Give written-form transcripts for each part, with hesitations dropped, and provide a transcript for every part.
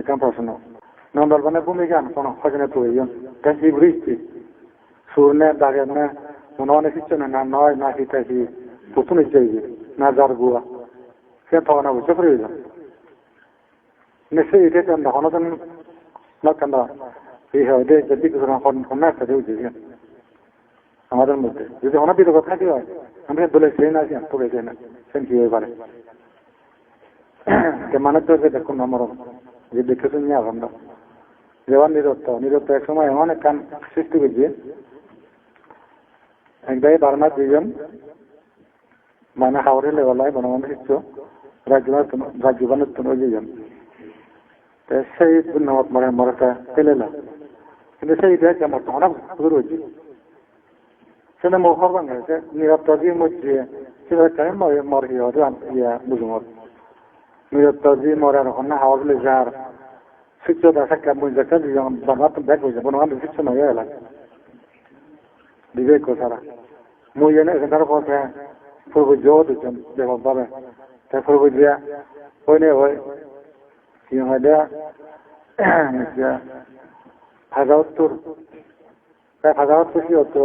kan personal non dal bane bhumika kono khojne to yon kan ibristi surne dagene monone kichne na noy na kitasi putune jeji na jargua se thona bu chapri jo nese ite kan hono kan na kanda এই হয়তো যদি কিছু না একটা দেউ যে আমাদের মধ্যে যদি অনাবিধ কথা কি হয় আমি বলে সেই না আছি তোকে সেই না সেন কি হয়ে পারে মানুষ দেখুন আমার যে দেখে শুনে আমরা যেমন নিরত্ত এক সময় এমন এক কান সৃষ্টি করছে একদাই বারমা দুইজন মানে হাওড়ে লেবেলায় বনবন্ধ শিখছ রাজ্যবানের তুমি দুইজন সেই ধন্যবাদ মরে মরটা পেলে না কিন্তু সেইটা কেমন অনেক শুরু হয়েছে সেটা মোহর বাংলাদেশে নিরত্তজি মধ্যে সেটা মর ইয়া বুঝুমর নিরত্তজি মরার হন্না হাওয়ার যার শিক্ষা দেখা কেমন দেখা বাংলা ব্যাগ হয়েছে বনবান্ধব শিক্ষা নয় এলাকা বিবেক সারা মুই এনে এখানকার পথে পূর্ব জোর দিচ্ছেন যেমন পাবে তাই পূর্ব দিয়া হয়নি হয় কি হয় দেয়া হাজার হাজার কি হতো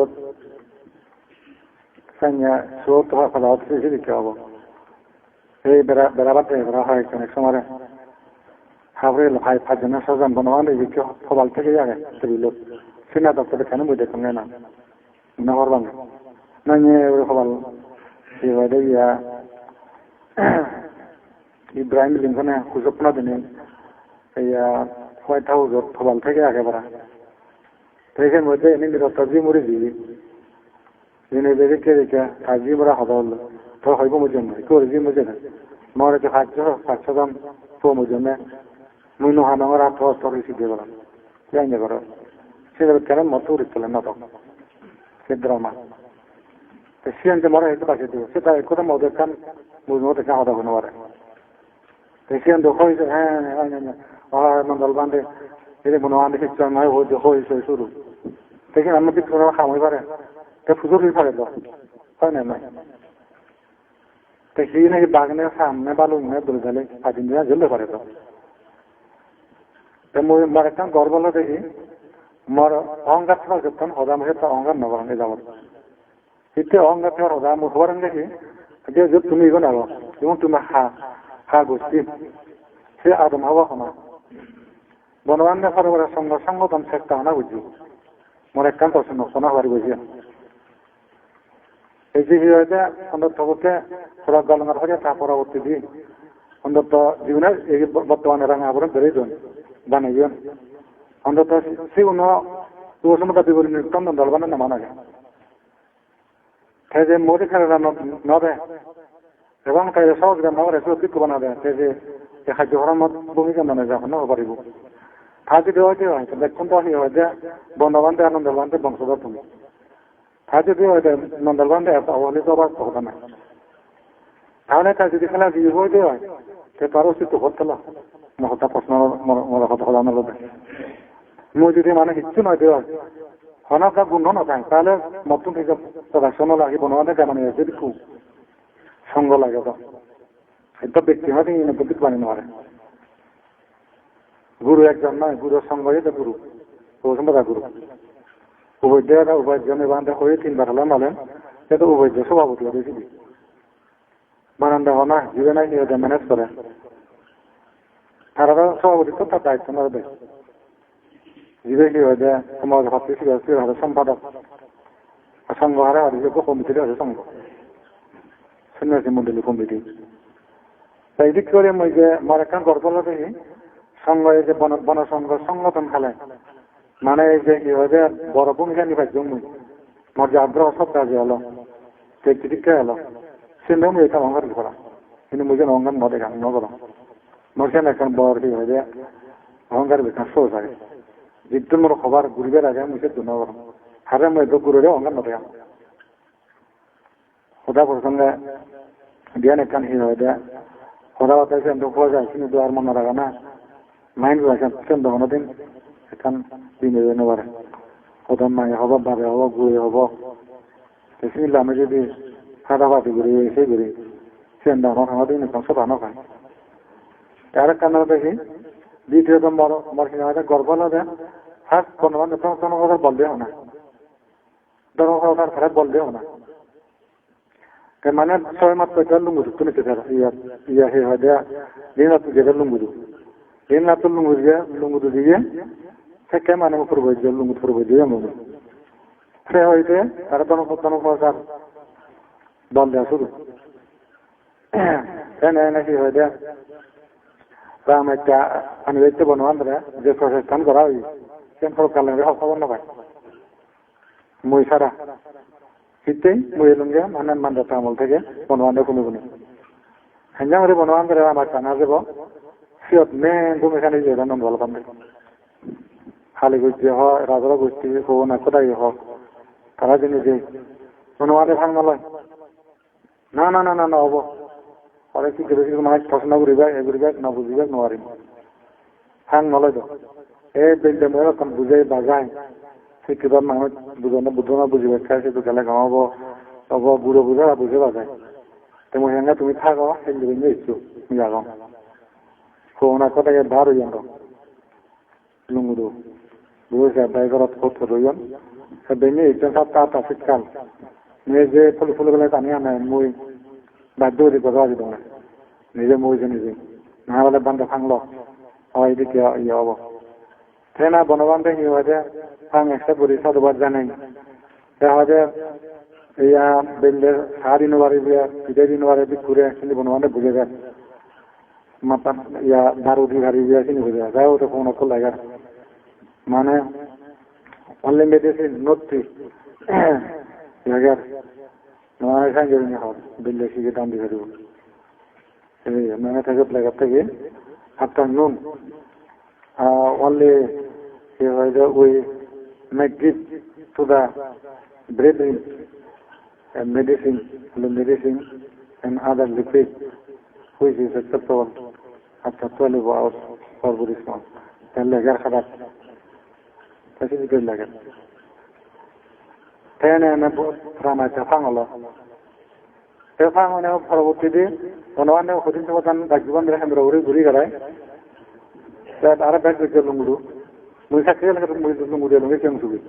সাইয়া সুত হাজার দিতে হবো এই বেড়াবাতে বেড়া হয় অনেক সময় হাবরে ভাই ফাজনা সাজান বনবান্ধব দিকে সবাল থেকে যাবে সেগুলো সিনা দপ্তরে কেন বই দেখুন না নহর বাংলা নাইয়ে সবাল এবারে ইয়া ইব্রাহিম লিঙ্কনে হুজপনা দিনে ইয়া হোয়াইট হাউস সবাল থেকে একেবারে এর মধ্যে এনে নিরত্তজি মরে দিবি দিনে দেখে দেখে কাজি মরা হবা হলো তো হইব মজুম করে জি মজে না মরে যে পাঁচশো দাম তো মজুমে মুই নহানগর আট স্তর শিখে গেলাম যাই না করো সেগুলো কেন মতো উঠছিলেন না তখন সে ড্রামা সিয়ানতে মরা হইতে পাশে দিব সেটা কোথাও মদের খান বুঝবো দেখে হতা কোনো পারে সিয়ান তো হয়েছে হ্যাঁ নন্দল বান্ধে এই বনবান্ধব শিক্ষা নয় হয়েছে শুরু দেখেন আমার দিক খামাই পারে তা পুজোর পারে তো হয় না নয় তো সেই নাকি বাগানের সামনে বালু দলে দলে স্বাধীন দিনা জ্বলতে পারে তো মর একটা গর্ব দেখি মর অহংকার থাকা করতাম হজা মুখে তো অহংকার নবরঙ্গে যাব এতে অহংকার থাকার হজা মুখ হবার দেখি যে তুমি এগো নাগো এবং তুমি হা গোষ্ঠী সে আদম হওয়া হনা বনবান্ধব সরবরাহ সংগঠন চেষ্টা হনা বুঝি মোর একখান পছন্দ শোনা হবার বুঝি এই যে হয়েছে অন্তত সড়ক গলঙ্গার হয়ে তা পরবর্তী দিন অন্তত জীবনের এই বর্তমানে রাঙা আবরণ বেড়ে যান বানাইবেন অন্তত সেগুলো সময় দাবি করি নির্তন দল বানানো মানা যায় তাই যে মোদী খেলা নবে এবং তাই সহজ নগরে সুযোগ বানাবে তাই যে খাদ্য হরমত ভূমিকা মানে যখন পারিব থাকি দেওয়া যে হয় দেখুন তো হয় যে বন্ধবান্ধব আনন্দবান্ধব বংশধর তুমি থাকি দেওয়া হয় নন্দলবান্ধব এত অবহেলিত আবার কথা না তাহলে তার যদি খেলা দিয়ে হয়ে দেওয়া হয় তার অস্তিত্ব করতে হতা প্রশ্ন কথা হলানোর মই যদি মানে কিচ্ছু নয় দেওয়া হনাকা গুণ নথায় তাহলে নতুন থেকে প্রদর্শন লাগে বনবান্ধব কেমন যদি খুব সঙ্গ লাগে তো এটা ব্যক্তি হয় প্রতীক বানিয়ে নেওয়ারে গুরু একজন নয় গুরুর সঙ্গ তো গুরু সম্পদা গুরু উভয় উভয়জনে বান্ধব হয়ে তিনবার হলাম মালেন সেটা উভয় সভাপতি হবে দিদি বারান্দা হনা জীবে নাই ম্যানেজ করে তারা সভাপতিত্ব তার দায়িত্ব নেওয়া দেয় জীবে কি হয়ে যায় সমাজ ভাবতে হবে সম্পাদক সঙ্গ হারে আর কমিটি আছে সঙ্গ সন্ন্যাসী মন্ডলী কমিটি তাই দিক করে মই যে আমার একটা গর্ব দেখি সঙ্গ এই যে বনসংঘ সংগঠন খেলে মানে এই যে কি হয় যে বড় ভূমিকা নিবার জন্য মোর যে আগ্রহ সব কাজে হলো দীক্ষা এলো সে নেই এটা অঙ্গার করা কিন্তু মুঝে অঙ্গার মধ্যে গান নগর মোরসেন এখন বড় কি হয় যে অহংকার বেকার সোজ আগে যিটো মোর খবর ঘুরবে আগে মুঝে নগর হারে মই ঘুরে অঙ্গার মধ্যে গান সদা প্রসঙ্গে জ্ঞান এখান হি হয় যে সদা বাতাইছে খোয়া যায় কিন্তু আর মনে রাখা না মাইন্ড রাখেন দোকানো দিন এখান দিনে যেতে পারে প্রধান মায়ে হব ভাবে হব ঘুরে হব সেগুলো আমি যদি ফাটাফাটি করি এসে করি সে দিন এখন সব আনো খাই তার কারণে দেখি দ্বিতীয়ত মরসিংহাতে গর্ব লাগে ফার্স্ট বনবান কথা বলবে না ধর্মসার খারাপ বলবে না মানে ছয় মাত্র লুঙ্গুদু তুমি ইয়া হে হয় দেয়া দিন রাত যেটা লুঙ্গুদু দিয়ে থেকে মানে উপর বই লুঙ্গুদ উপর বই দিয়ে সে হইতে তারা ধর্মসার দল দেওয়া শুরু নাকি হয় দেয়া রাম একটা আনুগত্য বনবান্ধরা যে প্রশাসন করা হয় সেন্ট্রাল কালেন্ডার খবর না পায় মই সারা শীতেই মই লুঙ্গে মানে মান্দাতা আমল থেকে বনবান্ধব কোনো হেঞ্জাম করে বনবান্ধরা আমার জানা যাব সিয়ত মেন ভূমিকা নিজে নন ভালো পাবে খালি গোষ্ঠী হয় রাজরা গোষ্ঠী হো না কোথায় হোক তারা যে নিজে বনবান্ধে ভাঙ নলয় না না না না না হব অনেক কিছু মানে পছন্দ করিবা এগুলিবা না বুঝিবা নোৱাৰিম ভাঙ নলয় তো এই বেলটা মই অকণ বুজাই বাজাই শিক্ষিত মানুহ বুধনা বুজিব খাই সেইটো গেলে গাঁৱব হ'ব বুঢ়ো বুজা বুজে বাজায় তো মই হেঙ্গা তুমি থাকো সেই ইচ্ছু যাগাও কোনা কথা ধার হইয়ান লুঙ্গুদু বুঝে ড্রাইভারত কত রইয়ান বেনে ইচ্ছা তা শীতকাল মেয়ে যে ফুল গেলে টানি আনে মই বাধ্য হয়ে কথা আছে তোমার নিজে মরিছে নিজে না হলে বান্ধব ভাঙলো হয় এদিকে ইয়ে হবো ট্রেনা বনবান্ধে কি হয়েছে ভাঙ একটা করি সাধুবাদ জানেন হয়তো ইয়া বেলদের সারা দিন বাড়ি পিঠে দিন বাড়ি ঘুরে কিন্তু বনবান্ধে বুঝে যায় মাথা ইয়া দারুদি হারি বিয়া চিনি বুঝে যায় ওটা কোনো খোলা যায় মানে অনলি মেডিসিন নথি নয় সাইন বেললে শিখে দাম দিয়ে দেবো মানে থেকে প্লেগার থেকে afternoon only we make give to the breathing and medicine and other liquid which is acceptable after 12 hours for Buddhism. Then lagar khadat. That is good lagar. Then I am from a Japangolo. Japangolo পরবর্তী দিন বনবান্ধে হদিন সমাধান জীবন রেখে রৌরি ঘুরি গেলায় আর bag দিচ্ছে লুঙ্গুডু মুই থাকতে গেলে মুই লুঙ্গুডু লুঙ্গি কেমন সুবি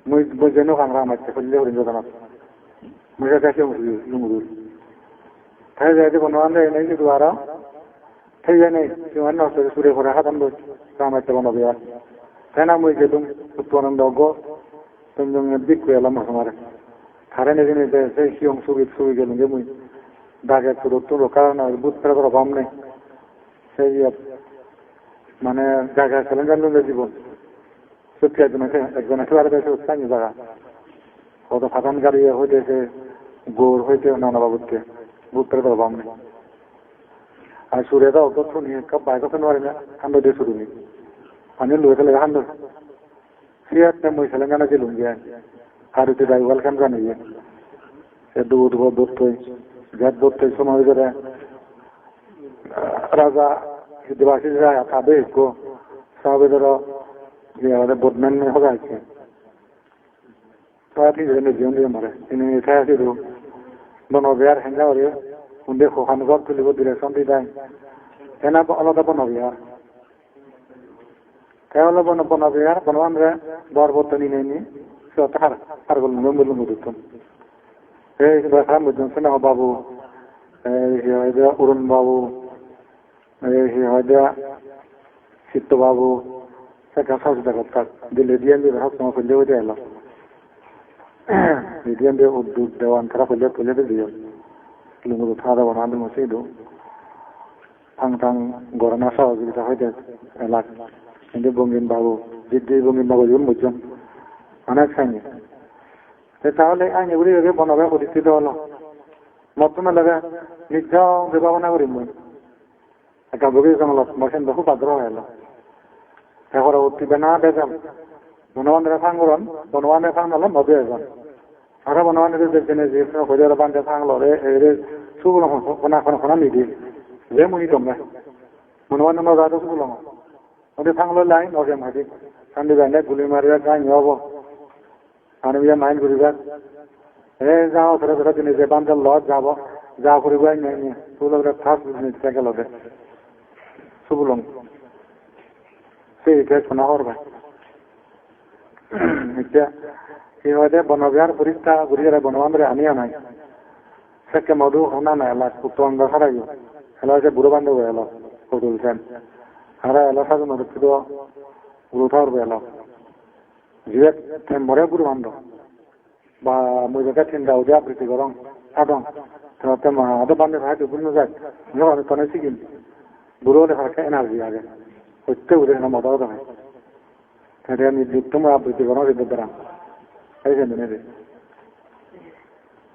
মুই যেন কাংরা মারছে করলে হরিণ জানাত মুই কাছে কেমন সুবি লুঙ্গুডু তাই যাইতে বনবান্ধে এনেই যে দুয়ারা তাই জানে সিমান নষ্ট সুরে করে হাতান বই কামাইতে বনবে আর তাই না মুই গেলুম উত্তরানন্দ অজ্ঞ তুমি দিক করে এলাম আমার কারণ এখানে সেই সিয়ং সুবি গেলুম যে মুই দাগে তুলো কারণ বুধ ফেরার অভাব নেই সেই মানে জায়গা ছিলেন জানলেন জীবন সত্যি একজন একেবারে বেশি উৎসাহী জায়গা কত ফাটান গাড়ি হইতেছে গোর হইতে নানা বাবুকে বুধ ফেরার অভাব নেই আর সুরে দাও তো শুনি বাইক নোয়ারি না ঠান্ডা দিয়ে শুরু নি পানি লুয়ে ফেলে ঠান্ডা সিয়াতে মই ছিলেন জানা ছিলুম যে আর উঠে যাই ওয়েলকাম জানিয়ে সে দুধ ধরতই ঘাট ধরতে সময় ধরে রাজা দিবাসী যায় তাদের সবে ধরো বদম্যান হজাইছে ঠিক জীবন দিয়ে মারে তিনি এঠাই আসিল বনবিহার হেঙ্গা করে উন্দে খোখানুঘর তুলিব ডিরেকশন দি দেয় এনা আলাদা বনবিহার কেবল বনবিহার বনবান্ধে বরবর্তনী নেই আর লুঙ্গু দিতাম এই খারাপ বুঝছেন সিনেমা বাবু অরুণ বাবু হয়তো চিত্ত বাবু সেটা সহযোগিতা করতাম দিল্লি ডিএমবি সবসময় খুললে হইতে এলাম ডিএমবি উদ্যোগ দেওয়ান তারা খুললে দিয়ে লুঙ্গুদু থাকা দেবো না মসি দু থাং গড়না সহযোগিতা হইতে এলাক কিন্তু বঙ্গিন বাবু জিদ্দি বঙ্গিন বাবু জীবন বুঝছেন অনেক সাইনি তাহলে আইন এগুলি বনবে প্রতিষ্ঠিত হলো মধ্যমে লাগে নিজ বিভাবনা করি মই একটা গভীর জঙ্গলত মসেন খুব আগ্রহ হয়ে এলো এখন উঠবে না দেখলাম বনবান্ধে ফাংরন বনবান্ধে ফাংলে মধ্যে এজন আর বনবান্ধে দেখছেন যে হইলে বান্ধে ফাংলো রে সুগুলো খোনা নিদি যে মুই তোমরা বনবান্ধে নজাতে সুগুলো ওদের ফাংলো লাইন ওকে মারি কান্দি বাইলে গুলি মারিয়া গাই হব আর মাইন্ড করিবা যাও ধরে ধরে জিনিস বান্ধব লজ যাব যা করিবাই নাই তুলো থাক জিনিস গেল সুবুলং সেই ইতিহাস শোনা করবে এতিয়া কি হয় বনবিহার পরীক্ষা ঘুরিয়ে বনবান্ধবে আনিয়া নাই সেকে মধু শোনা নাই এলা উত্তরঙ্গ ছাড়াই এলা হচ্ছে বুড়ো বান্ধব এলো তুলছেন আর এলা সাজু নদীত গুরু থাকবে এলো জিয়ে মরে বুড়ো বান্ধব বা মুজাকে চিন্তা উদয় আবৃত্তি করং আদং আদো বান্ধব হয় বুঝলো যায় আমি তনে শিখিন বুড়ো হলে ফাঁকা এনার্জি আগে হচ্ছে উদয় না মজাও হয় সেটা নির্দিষ্ট আবৃত্তি করো হৃদয় দ্বারা এই যে মেনে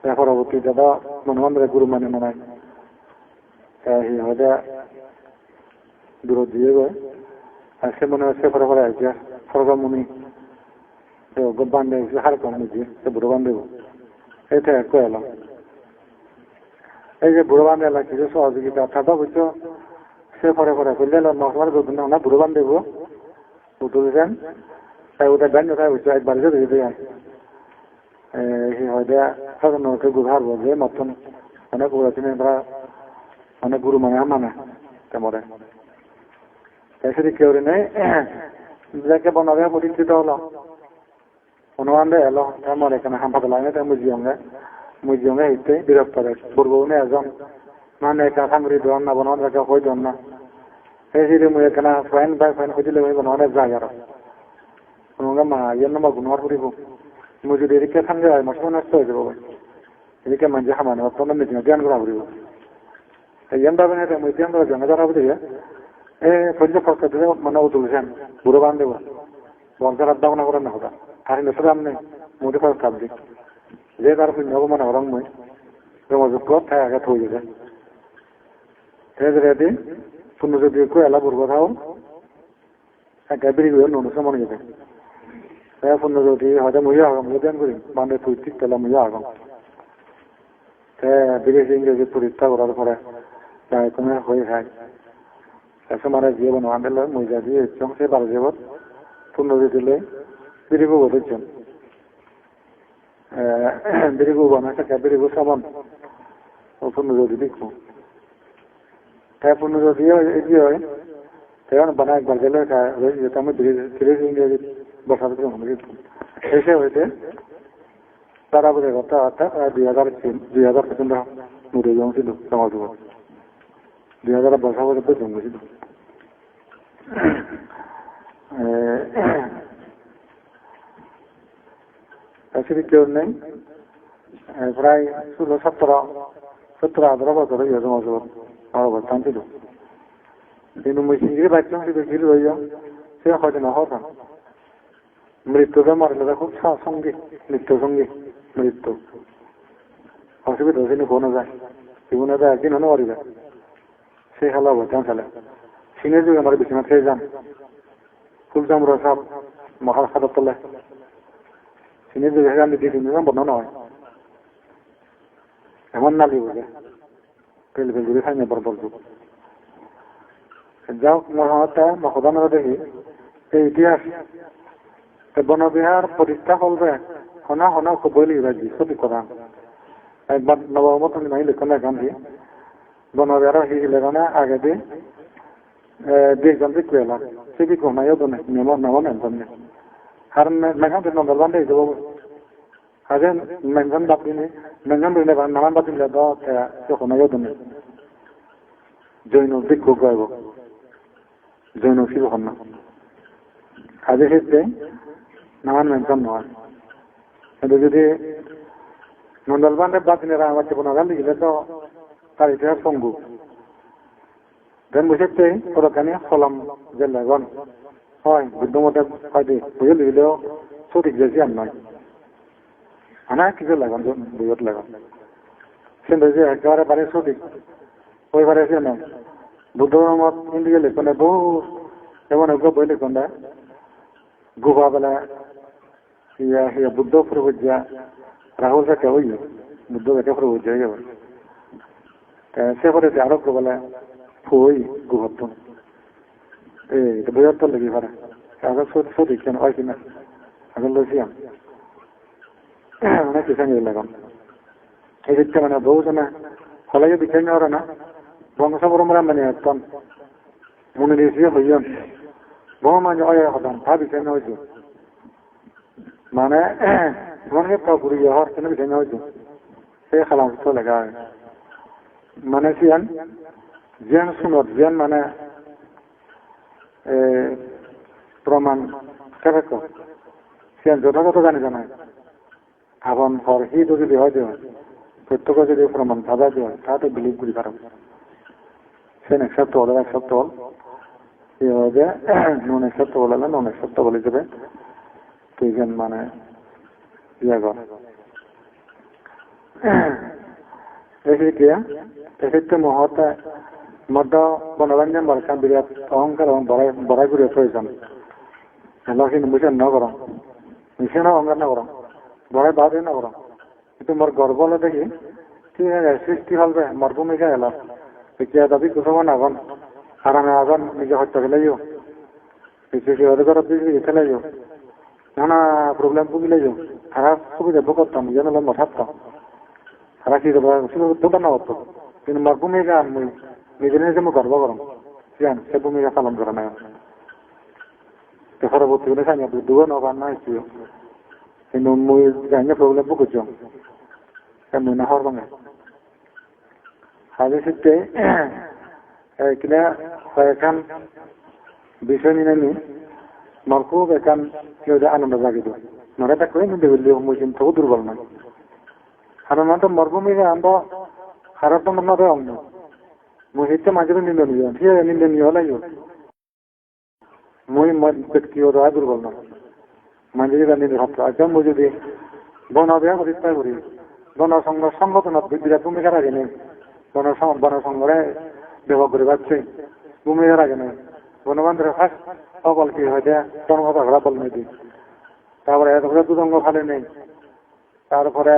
পরবর্তী দাদা মনোবন্ধে গুরু মানে মনে হয় দূর দিয়ে গয় আর সে মনে হচ্ছে পরে পরে আসছে সরকারমণি বান্ধে হার কম নিজে সে বুড়ো বান্ধব এটা এক এলাম এই যে বুড়ো বান্ধে এলাম কিছু সহযোগিতা থাকা বুঝছো সে পরে পরে করলে নকমার না বুড়ো বান্ধব তুলছেন তাই ওটা ব্যান্ড ওটা বুঝছো একবার যদি দেয় হয়তো সাধারণত গুহার বলবে মতন অনেক পুরাতন অনেক গুরু মানে তেমরে সেটি কেউ নেই যাকে বনবে পরিচিত হলো অনুমানরে এলো তেমন এখানে হাম্পাতে লাগে তাই মুজিয়মে হিতে বিরক্ত করে পূর্বনে এজন মানে একা সামরি দন না বনবান রেখে হই দন না সেই যদি মুই এখানে ফাইন বাই ফাইন হইলে মুই বনবানে যাই আর মা ইয়ের নম্বর গুণার ফুরিব মুই যদি এদিকে সামনে হয় মাসে নষ্ট হয়ে যাবো এদিকে মানুষ হামানো অত্যন্ত মিটিং ধ্যান করা ফুরিব ইয়ান ভাবে না মুই ধ্যান করা জমা ধরা ফুরিবে সহ্য খরচ দিলে মানে তুলছেন বুড়ো বান দেব বংশের আড্ডা করেন না হতা আর নেশাম নেই মোদী খরচ কাপ দিই যে তার শূন্য মানে হরং মই জমাযোগ্য তাই আগে থই গেছে রেদি শূন্য যদি এলা বুড়ো থাও একা বেরিয়ে গিয়ে নুনসে মনে যেতে শূন্য যদি হয়তো মুইয়া আগম ধ্যান করি বান্ধে তুই ঠিক পেলে মুইয়া আগম বিদেশি ইংরেজি পরীক্ষা করার পরে কমে হয়ে যায় এসময় জীব নহান্ডে লয় মইজা দিয়ে ইচ্ছং সে বারো জীবত পূর্ণ দিলে বিরিগু বলেছেন বিরিগু বানাতে বিরিগু সাবান ও পূর্ণ যদি দেখবো তাই পূর্ণ যদি এগিয়ে হয় তখন বানা একবার গেলে আমি বিদেশি ইংরেজি বসাতে এসে হয়েছে তারা বলে কথা 2000 পর্যন্ত নুরে জং ছিল সমাজ 2000 বছর পর্যন্ত জন্মেছিল সেটি কেউ নেই প্রায় 17-18 বছর হয়ে সমাজ অবস্থান ছিল কিন্তু মুই সিঙ্গিরি বাচ্চাম ছিল গিল হইয়া সে হয়তো না হতাম মৃত্যুকে মারলে খুব সঙ্গী মৃত্যু অসুবিধা হয়েছে কোনো যায় জীবনে যায় একদিন হলে মারি যায় সেই খেলা অবস্থান খেলে সিনের যুগে আমার বিছানা খেয়ে যান ফুলজামরা সাপ মহার খাতার তলে সিনের যুগে আমি 2-3 বর্ণনা হয় এমন নালি বলে পেল ঘুরে খাই নেবার বলব যাও মহদানরা দেখি এই ইতিহাস বনবিহার পরীক্ষা করবে হনা খুব বলি রাজি সত্যি কথা একবার নবমত নাই লেখন গান্ধী বনবিহার হিলেখানে আগে দিয়ে দুইজন কুয়েলা সে কি ঘুমাইও তো নেই নাম মেনশন নেই কারণ মেঘান নন্দরবান দিয়ে যাবো আগে মেনশন বাতিনি মেনশন দিলে নামান বাতিলে তো ঘুমাইও তো নেই জৈন দিক গাইব জৈন শিব না আগে সেটাই নামান মেনশন নয় কিন্তু যদি নন্দলবানের বাতিনেরা আমার বনগান লিখলে তো তার ইতিহাস সঙ্গু দেন বুঝতে ওরখানে হলাম যে লাগান হয় বুদ্ধমতে হয়তো বুঝে লিখলেও সঠিক যেছি আর নয় আনা কিছু লাগান বুঝত লাগান কিন্তু যে একেবারে বারে সঠিক ওই বারে সে নয় বুদ্ধ ধর্মত ইন্ডিয়া লেখনে বহু এমন এক বই লেখন দেয় গুহা বেলা বুদ্ধ প্রভুজা রাহুল থেকে হইল বুদ্ধ থেকে প্রভুজা হয়ে যাবে সে করে আরোগ্য বলে ফুই গুহত্ব এটা বুঝার লেগে পারে আগে সঠিক কেন হয় কিনা আগে লইছিলাম অনেক কিছু নিয়ে লাগাম এই দিকটা মানে বহু জনে ফলে দিকে নেওয়ার না বংশ পরম্পরা মানে একদম মনে দিয়েছি হইয়াম বহুমানে অয় হদান তা বিষয় হয়েছে মানে মনে পুরী হওয়ার কেন বিষয় হয়েছে সে খালাম চলে গায় মানে সিয়ান জিয়ান শুনত জিয়ান মানে প্রমাণ কেন সিয়ান যথাযথ জানি জানায় এখন হর হিত যদি হয় দেওয়া প্রত্যেক যদি প্রমাণ ভাবা দেওয়া তাতে বিলিভ করি পারো সে অ্যাকসেপ্টেবল অ্যাকসেপ্টেবল যে নন অ্যাকসেপ্টেবল হলে নন অ্যাকসেপ্টেবল হিসেবে তুই মানে ইয়ে কর এক্ষেত্রে মহতে মধ্য বনবাঞ্জন বর্ষা বিরাট অহংকার এবং বড়াই করে প্রয়োজন কিন্তু মিশন ন করো মিশন অহংকার না করো বড়াই বাদে না করো কিন্তু মোর গর্ব হলে দেখি ঠিক আছে সৃষ্টি হলবে মোর ভূমিকা এলাম এতিয়া দাবি কোথাও নাগন আরামে আগন নিজে হত্যা ফেলাইও অধিকার দিতে লাইও নানা প্রবলেম ভুগিলাইও খারাপ সুবিধা ভোগ করতাম যেন থাকতাম খারাপ কি দোকান না করতো কিন্তু মোর ভূমিকা আমি নিজে নিজে মই গর্ব করম জান সে ভূমিকা পালন করা নাই পরবর্তী হলে সাইন দুগো নবান না হয়েছিল কিন্তু মই জানি প্রবলেম ভোগ করছো মই না হওয়ার বাঙে হাজির সিদ্ধে কিনা কয়েকখান বিষয় নিয়ে নি আমার খুব এখান কেউ আনন্দ জাগি দেয় মানে এটা করে নিতে বললি মই কিন্তু দুর্বল নয় কারণ আমাদের মরভূমিকে আমরা খারাপ তো মনে হয় অন্য মই হিতে মাঝে নিন্দনীয় ঠিক আছে নিন্দনীয় হলেই মই ব্যক্তিগত দুর্বল নয় মাঝে যদি নিন্দে ভাবতো আচ্ছা মই যদি বনবিয়া প্রতিষ্ঠা করি সংগঠনত বিরাট ভূমিকা রাখে নেই বনসংঘরে ব্যবহার করে পাচ্ছে ভূমিকা রাখে নেই বনবান্ধবের ফার্স্ট অকল কি হয় দেয়া জনগত ঘোরা বল নেই তারপরে এতগুলো দুদঙ্গ ফালে নেই তারপরে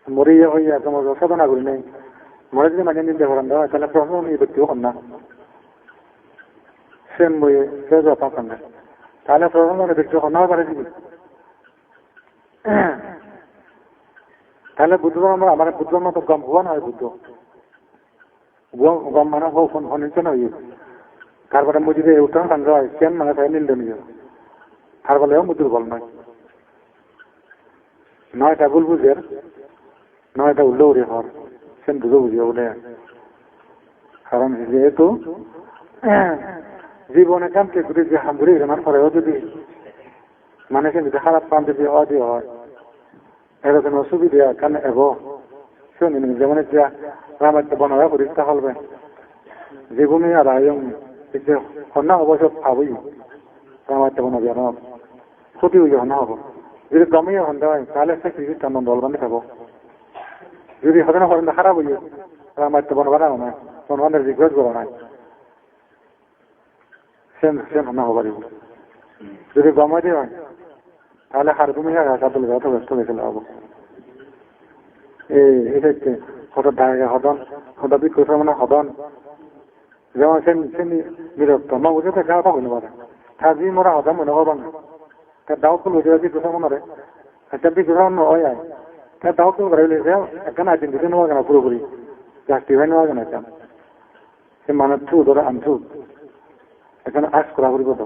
মরিয়া হইয়া তোমার সাধনা করি নেই মরে যদি মানে নিন্দে করেন দেওয়া তাহলে প্রশ্ন এই ব্যক্তিও কর না সেম বইয়ে সে যথা না তাহলে প্রশ্ন ব্যক্তি কন্যাও পারে দিবি তাহলে বুদ্ধ ধর্ম আমার বুদ্ধ ধর্ম তো গম হওয়া নয় বুদ্ধ গম মানে হোক হনিত নয় তারপরে মই যদি উত্তরণ কাণ্ড হয় কেন মানে তাই নিন্দনীয় তার বলেও মই দুর্বল নয় নয় এটা ভুল বুঝের নয় এটা উল্লৌরি হর সেন বুঝো বুঝিও বলে কারণ যেহেতু জীবনে কামকে ঘুরে যে হামঘুরি আমার পরেও যদি মানে সে যদি খারাপ কাম যদি অদি হয় এরকম অসুবিধা কেন এব শুনি যেমন এতিয়া রামাত্য বনরা পরীক্ষা হলবে যে ভূমি আর আয়ং সন্না অবশ্য ভাবই রামাত্য বনবি আর ক্ষতি হইলে সন্না হব যদি কমিয়ে সন্ধ্যা হয় তাহলে সে কৃষির টান দলবান্ধে থাকব যদি সদনা সন্ধ্যা খারাপ হইয়ে রামাত্য বনবারা নাই বনবান্ধের রিকোয়েস্ট করা নাই সেম সন্না হব পারিব যদি কমাই দিয়ে হয় তাহলে হার ভূমিকা কাতল গাছ ব্যস্ত হয়ে হব এক্ষেত্রে হঠাৎ ঢাকা হদন হঠাৎ বিক্রয় মানে হদন যেমন সে বিরক্ত মা বুঝে তো গাওয়া হইতে পারে থাকি মোরা হদম মনে করবা না তার দাও ফুল হয়ে বিক্রয় মনে একটা বিক্রয় হয় আয় তার দাও ফুল করে এখানে আইডেন্টিটি নেওয়া কেন পুরোপুরি জাস্টিফাই নেওয়া কেন এখন সে মানে থু ধরে আনথু এখানে আজ করা করিব তো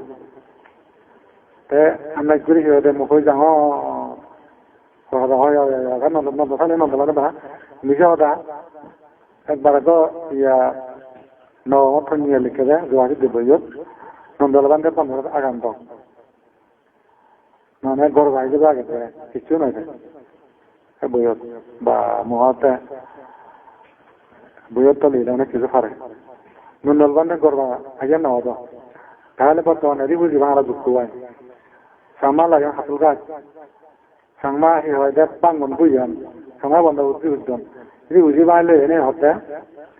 আমরা ঘুরে গিয়ে মুখে যাও নন্দলানে মিশা হতা একবার তো ইয়া নথন নিয়ে লিখে দেয় গুয়াহাটি দিবইয়ত নন্দলাবান্ধে 15 আগান্ত মানে গড় ভাই যাবে আগে কিছু নয় বইয়ত বা মহাতে বইয়ত তো লিলে অনেক কিছু পারে নন্দলাবান্ধে গড় আগে নেওয়া তো তাহলে বর্তমানে বুঝি বাংলা দুঃখ হয় সাংমা লাগে হাতুল গাছ সাংমা হয় দেখ পাঙ্গন বুঝান সাংমা বন্ধ বুদ্ধি উদ্যম যদি বুঝি পাইলে এনে হতে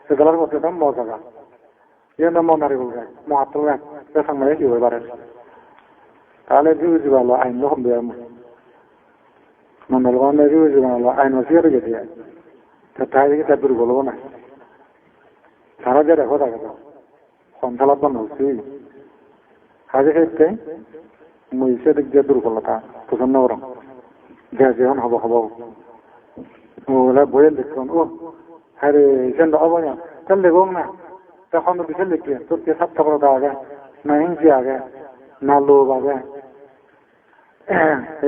সেগুলোর মধ্যে তো মজা ইয়ে নাম নারিকুল গাছ মহাতুল গাছ সাংমায় কি হয়ে পারে তাহলে বুঝি ভালো আইন হবে নন্দলবান্ধে বুঝি ভালো আইন সিয়ারে গেছে তাই দেখি তার দুর্বল না সারা যে দেখো থাকে তো সন্ধ্যালাভ বন্ধ হচ্ছি কাজে ক্ষেত্রে মই সে দিক দিয়ে দুর্বলতা পছন্দ করম যেমন হব হব ওগুলা বইয়ের লিখুন ও হ্যাঁ রে সেন হব না তাহলে লেখ না তখন বিশেষ লিখবে তোর কে 7 টাকা দেওয়া যায় না হিংসি আগে, না লোভ আগে,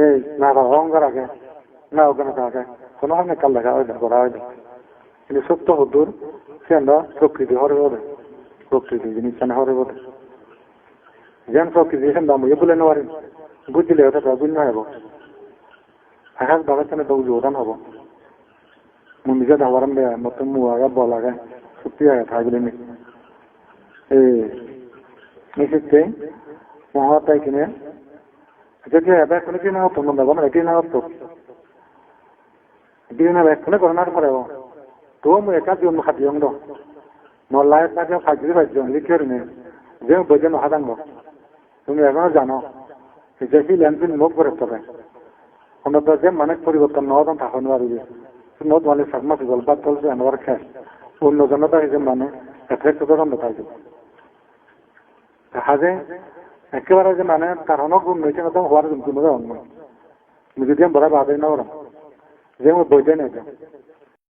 এই না অহংকার আগে, না ওখানে আগে, কোনো হামে কাল দেখা হয় করা হয় কিন্তু সত্য হদুর সে আমরা প্রকৃতি হরে বলে প্রকৃতি জিনিস হরে বলে যেন প্রকৃতি এখান দাম বলে নেওয়ারেন বুঝলে ওটা বুঝ না হব আকাশ বাগানে তো উদান হব মুন্দিকে ধাবারাম দেয় মতো মুয়াগা বলাগা সত্যি আগে থাকলে নি এই ক্ষেত্রে মহাতাই কিনে যদি এবার কোনো কি না হতো মনে হবে না এটি না হতো এটি না ব্যাখ্যানে করোনার পরে তো মু একা জীবন খাদ্য অঙ্গ নল্লায় কাজে ফাইজরি ফাইজন লিখে নে যে বোঝেন হাদাঙ্গ তুমি এখনো জানো যে ল্যান্ডফিল মুভ করে তবে অন্তত যে মানে পরিবর্তন নন থাকুন পারবে মত মানে সাকমা গল বা চলছে আমার খেস অন্য জনতা হিসেবে মানে এফেক্ট তখন থাকবে দেখা যায় একেবারে যে মানে কারণও গুণ হয়েছে না হওয়ার গুণ কোনো অন্য যদি আমি বড় ভাবে না ওরা যে বইতে নেই